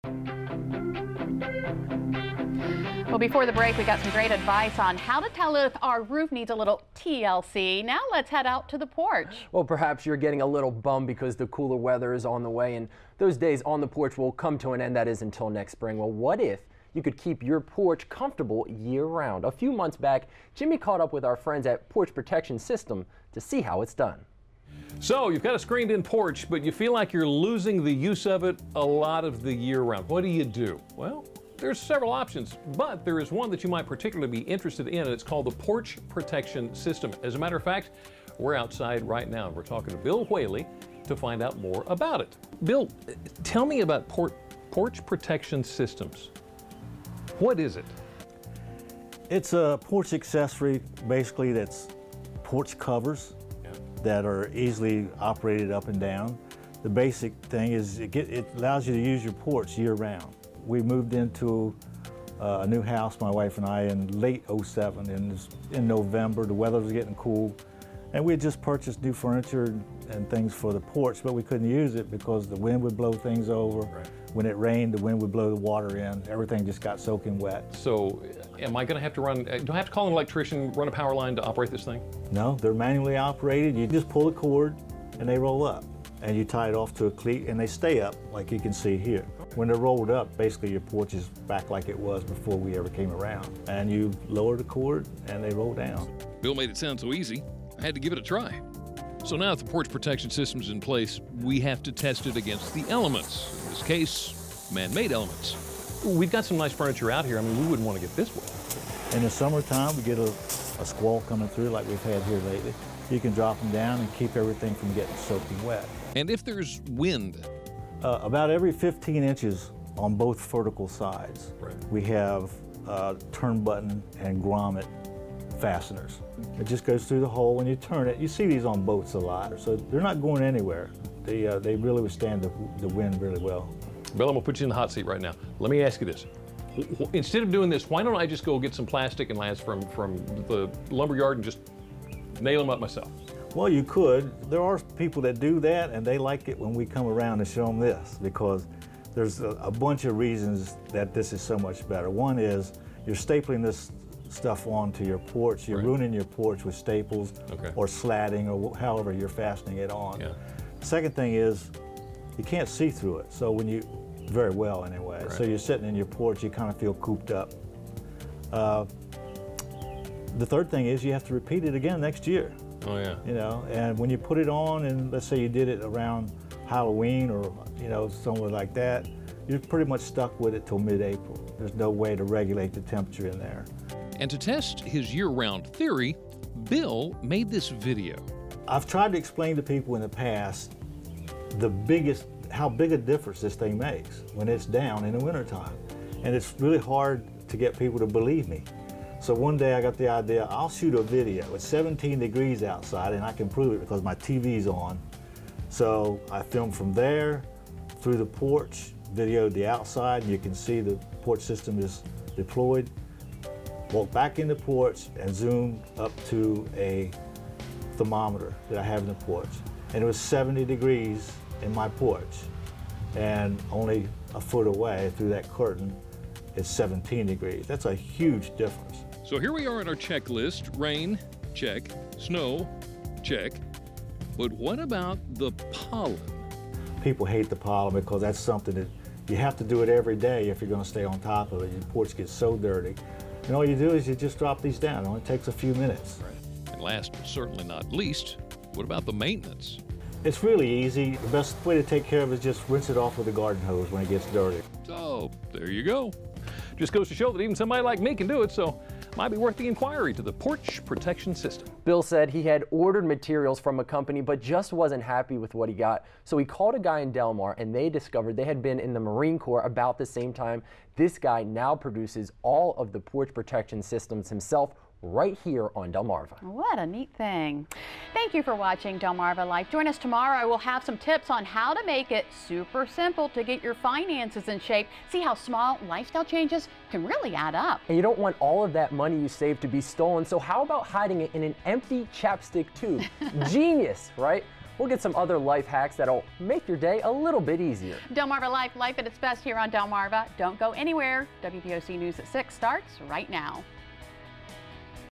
Well, before the break, we got some great advice on how to tell if our roof needs a little TLC. Now let's head out to the porch. Well, perhaps you're getting a little bummed because the cooler weather is on the way and those days on the porch will come to an end. That is until next spring. Well, what if you could keep your porch comfortable year-round? A few months back, Jimmy caught up with our friends at Porch Protection System to see how it's done. So you've got a screened-in porch, but you feel like you're losing the use of it a lot of the year round. What do? Well, there's several options, but there is one that you might particularly be interested in, and it's called the Porch Protection System. As a matter of fact, we're outside right now. We're talking to Bill Whaley to find out more about it. Bill, tell me about Porch Protection Systems. What is it? It's a porch accessory, basically, that's porch covers that are easily operated up and down. The basic thing is it allows you to use your porch year-round. We moved into a new house, my wife and I, in late '07. In November, the weather was getting cool, and we had just purchased new furniture and things for the porch, but we couldn't use it because the wind would blow things over. Right. When it rained, the wind would blow the water in. Everything just got soaking wet. So am I going to have to run, do I have to call an electrician, run a power line to operate this thing? No, they're manually operated. You just pull the cord and they roll up. And you tie it off to a cleat and they stay up like you can see here. When they're rolled up, basically your porch is back like it was before we ever came around. And you lower the cord and they roll down. Bill made it sound so easy, I had to give it a try. So now that the porch protection system's in place, we have to test it against the elements. In this case, man-made elements. We've got some nice furniture out here. I mean, we wouldn't want to get this wet. In the summertime, we get a squall coming through like we've had here lately. You can drop them down and keep everything from getting soaking wet. And if there's wind? About every 15 inches on both vertical sides, we have turn button and grommet fasteners. It just goes through the hole when you turn it. You see these on boats a lot, so they're not going anywhere. They really withstand the wind really well. Bill, I'm gonna put you in the hot seat right now. Let me ask you this. Instead of doing this, why don't I just go get some plastic and laths from the lumberyard and just nail them up myself? Well, you could. There are people that do that, and they like it when we come around and show them this, because there's a bunch of reasons that this is so much better. One is you're stapling this stuff onto your porch. You're ruining your porch with staples or slatting or however you're fastening it on. Yeah. Second thing is you can't see through it, so when you, very well anyway, so you're sitting in your porch, you kind of feel cooped up. The third thing is you have to repeat it again next year. Oh yeah. You know, and when you put it on, and let's say you did it around Halloween or somewhere like that, you're pretty much stuck with it till mid-April. There's no way to regulate the temperature in there. And to test his year-round theory, Bill made this video. I've tried to explain to people in the past how big a difference this thing makes when it's down in the wintertime. And it's really hard to get people to believe me. So one day I got the idea, I'll shoot a video. It's 17 degrees outside and I can prove it because my TV's on. So I filmed from there through the porch, videoed the outside, and you can see the porch system is deployed. Walk back in the porch and zoom up to a thermometer that I have in the porch. And it was 70 degrees in my porch. And only a foot away through that curtain, it's 17 degrees. That's a huge difference. So here we are on our checklist. Rain, check. Snow, check. But what about the pollen? People hate the pollen because that's something that you have to do it every day if you're going to stay on top of it. Your porch gets so dirty. And all you do is you just drop these down. It only takes a few minutes. Right. And last but certainly not least, what about the maintenance? It's really easy. The best way to take care of it is just rinse it off with a garden hose when it gets dirty. So there you go. Just goes to show that even somebody like me can do it, so might be worth the inquiry to the Porch Protection System. Bill said he had ordered materials from a company but just wasn't happy with what he got. So he called a guy in Del Mar and they discovered they had been in the Marine Corps about the same time. This guy now produces all of the porch protection systems himself right here on Delmarva. What a neat thing. Thank you for watching Delmarva Life. Join us tomorrow. We'll have some tips on how to make it super simple to get your finances in shape. See how small lifestyle changes can really add up. And you don't want all of that money you saved to be stolen, so how about hiding it in an empty chapstick tube? Genius, right? We'll get some other life hacks that'll make your day a little bit easier. Delmarva Life, life at its best here on Delmarva. Don't go anywhere. WPOC News at 6 starts right now.